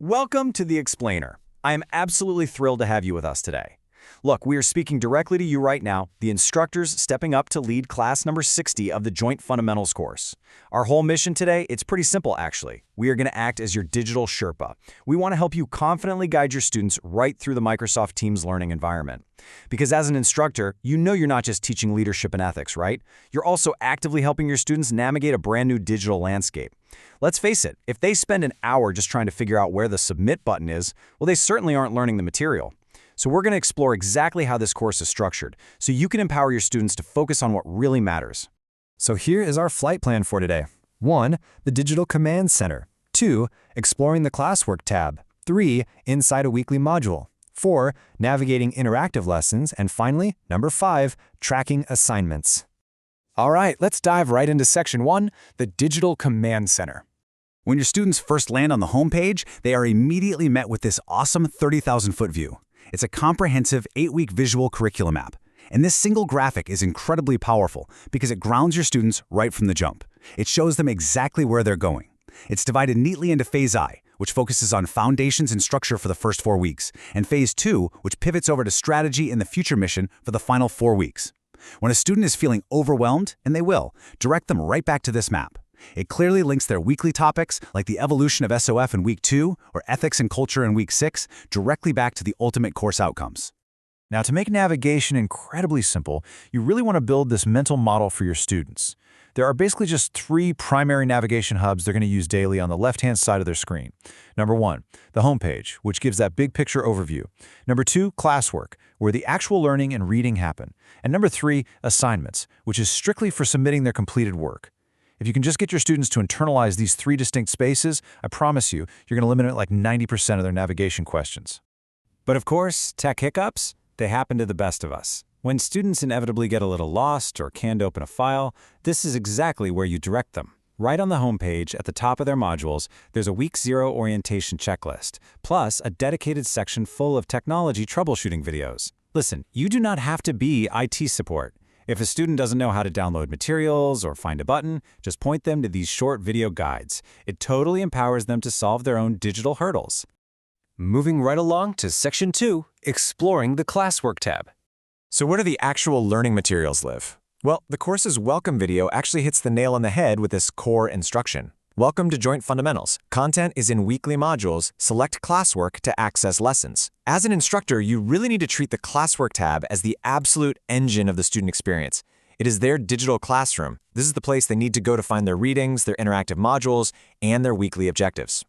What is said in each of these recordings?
Welcome to The Explainer. I am absolutely thrilled to have you with us today. Look, we are speaking directly to you right now, the instructors stepping up to lead class number 60 of the Joint Fundamentals course. Our whole mission today, it's pretty simple actually. We are going to act as your digital Sherpa. We want to help you confidently guide your students right through the Microsoft Teams learning environment. Because as an instructor, you know you're not just teaching leadership and ethics, right? You're also actively helping your students navigate a brand new digital landscape. Let's face it, if they spend an hour just trying to figure out where the submit button is, well, they certainly aren't learning the material. So we're going to explore exactly how this course is structured, so you can empower your students to focus on what really matters. So here is our flight plan for today. 1. The Digital Command Center. 2. Exploring the Classwork tab. 3. Inside a weekly module. 4. Navigating interactive lessons. And finally, number 5, tracking assignments. All right, let's dive right into Section 1, the Digital Command Center. When your students first land on the homepage, they are immediately met with this awesome 30,000-foot view. It's a comprehensive 8-week visual curriculum map. And this single graphic is incredibly powerful because it grounds your students right from the jump. It shows them exactly where they're going. It's divided neatly into Phase I, which focuses on foundations and structure for the first 4 weeks, and Phase II, which pivots over to strategy and the future mission for the final 4 weeks. When a student is feeling overwhelmed, and they will, direct them right back to this map. It clearly links their weekly topics, like the evolution of SOF in Week 2 or ethics and culture in Week 6, directly back to the ultimate course outcomes. Now, to make navigation incredibly simple, you really want to build this mental model for your students. There are basically just 3 primary navigation hubs they're going to use daily on the left-hand side of their screen. Number 1, the homepage, which gives that big picture overview. Number 2, classwork, where the actual learning and reading happen. And number 3, assignments, which is strictly for submitting their completed work. If you can just get your students to internalize these 3 distinct spaces, I promise you, you're going to eliminate like 90% of their navigation questions. But of course, tech hiccups, they happen to the best of us. When students inevitably get a little lost or can't open a file, this is exactly where you direct them. Right on the homepage, at the top of their modules, there's a Week 0 orientation checklist, plus a dedicated section full of technology troubleshooting videos. Listen, you do not have to be IT support. If a student doesn't know how to download materials or find a button, just point them to these short video guides. It totally empowers them to solve their own digital hurdles. Moving right along to Section 2, Exploring the Classwork tab. So where do the actual learning materials live? Well, the course's welcome video actually hits the nail on the head with this core instruction. Welcome to Joint Fundamentals. Content is in weekly modules. Select classwork to access lessons. As an instructor, you really need to treat the classwork tab as the absolute engine of the student experience. It is their digital classroom. This is the place they need to go to find their readings, their interactive modules, and their weekly objectives.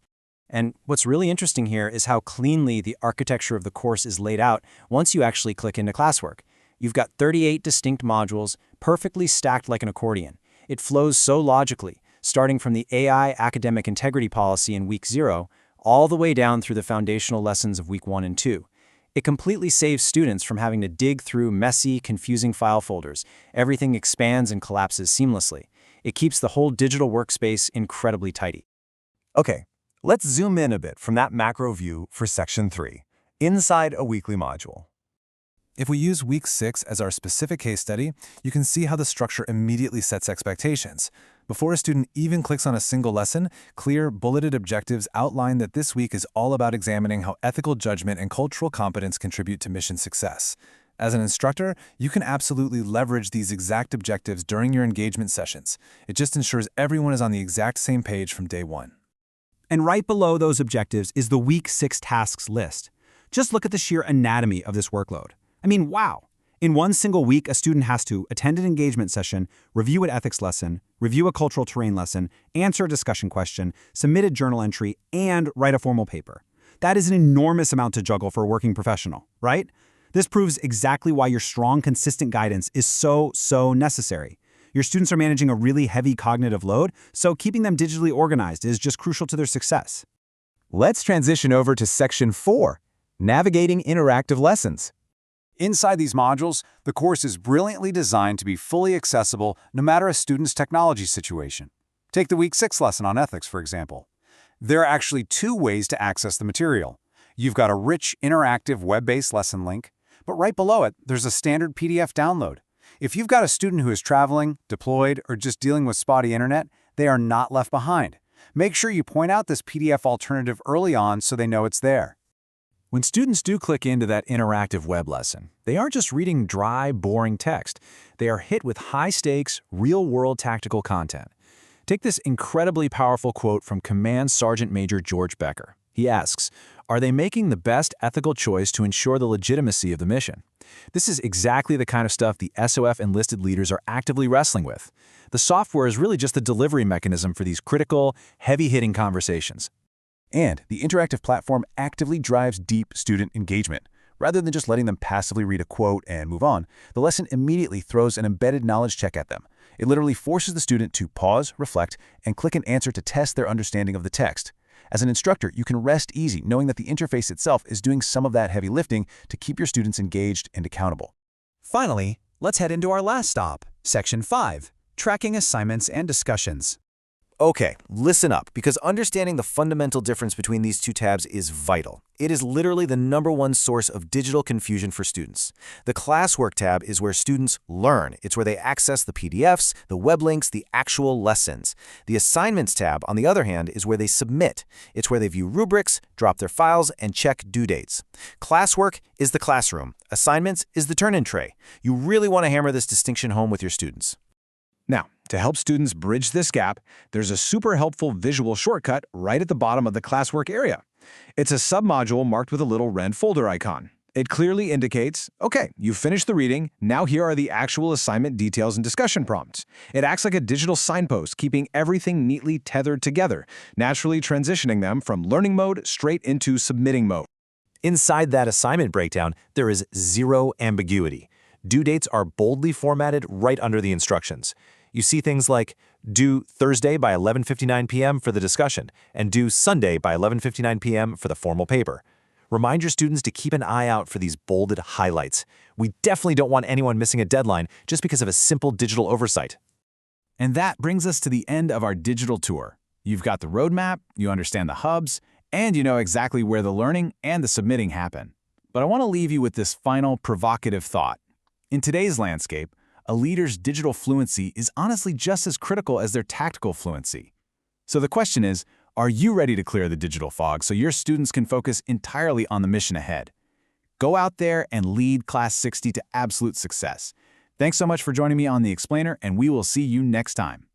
And what's really interesting here is how cleanly the architecture of the course is laid out once you actually click into classwork. You've got 38 distinct modules, perfectly stacked like an accordion. It flows so logically, starting from the AI academic integrity policy in Week 0, all the way down through the foundational lessons of Week 1 and 2. It completely saves students from having to dig through messy, confusing file folders. Everything expands and collapses seamlessly. It keeps the whole digital workspace incredibly tidy. Okay, let's zoom in a bit from that macro view for Section 3, inside a weekly module. If we use Week 6 as our specific case study, you can see how the structure immediately sets expectations. Before a student even clicks on a single lesson, clear, bulleted objectives outline that this week is all about examining how ethical judgment and cultural competence contribute to mission success. As an instructor, you can absolutely leverage these exact objectives during your engagement sessions. It just ensures everyone is on the exact same page from day 1. And right below those objectives is the Week 6 tasks list. Just look at the sheer anatomy of this workload. I mean, wow. In one single week, a student has to attend an engagement session, review an ethics lesson, review a cultural terrain lesson, answer a discussion question, submit a journal entry, and write a formal paper. That is an enormous amount to juggle for a working professional, right? This proves exactly why your strong, consistent guidance is so necessary. Your students are managing a really heavy cognitive load, so keeping them digitally organized is just crucial to their success. Let's transition over to Section 4, Navigating Interactive Lessons. Inside these modules, the course is brilliantly designed to be fully accessible no matter a student's technology situation. Take the Week 6 lesson on ethics, for example. There are actually 2 ways to access the material. You've got a rich, interactive, web-based lesson link, but right below it, there's a standard PDF download. If you've got a student who is traveling, deployed, or just dealing with spotty internet, they are not left behind. Make sure you point out this PDF alternative early on so they know it's there. When students do click into that interactive web lesson, they aren't just reading dry, boring text. They are hit with high-stakes, real-world tactical content. Take this incredibly powerful quote from Command Sergeant Major George Becker. He asks, "Are they making the best ethical choice to ensure the legitimacy of the mission?" This is exactly the kind of stuff the SOF enlisted leaders are actively wrestling with. The software is really just the delivery mechanism for these critical, heavy-hitting conversations. And the interactive platform actively drives deep student engagement. Rather than just letting them passively read a quote and move on, the lesson immediately throws an embedded knowledge check at them. It literally forces the student to pause, reflect, and click an answer to test their understanding of the text. As an instructor, you can rest easy knowing that the interface itself is doing some of that heavy lifting to keep your students engaged and accountable. Finally, let's head into our last stop, Section 5, Tracking Assignments and Discussions. Okay, listen up, because understanding the fundamental difference between these two tabs is vital. It is literally the #1 source of digital confusion for students. The Classwork tab is where students learn. It's where they access the PDFs, the web links, the actual lessons. The Assignments tab, on the other hand, is where they submit. It's where they view rubrics, drop their files, and check due dates. Classwork is the classroom. Assignments is the turn-in tray. You really want to hammer this distinction home with your students. Now, to help students bridge this gap, there's a super helpful visual shortcut right at the bottom of the classwork area. It's a submodule marked with a little red folder icon. It clearly indicates, okay, you've finished the reading, now here are the actual assignment details and discussion prompts. It acts like a digital signpost, keeping everything neatly tethered together, naturally transitioning them from learning mode straight into submitting mode. Inside that assignment breakdown, there is zero ambiguity. Due dates are boldly formatted right under the instructions. You see things like due Thursday by 11:59 p.m. for the discussion and due Sunday by 11:59 p.m. for the formal paper. Remind your students to keep an eye out for these bolded highlights. We definitely don't want anyone missing a deadline just because of a simple digital oversight. And that brings us to the end of our digital tour. You've got the roadmap, you understand the hubs, and you know exactly where the learning and the submitting happen. But I want to leave you with this final provocative thought. In today's landscape, a leader's digital fluency is honestly just as critical as their tactical fluency. So the question is, are you ready to clear the digital fog so your students can focus entirely on the mission ahead? Go out there and lead Class 60 to absolute success. Thanks so much for joining me on The Explainer, and we will see you next time.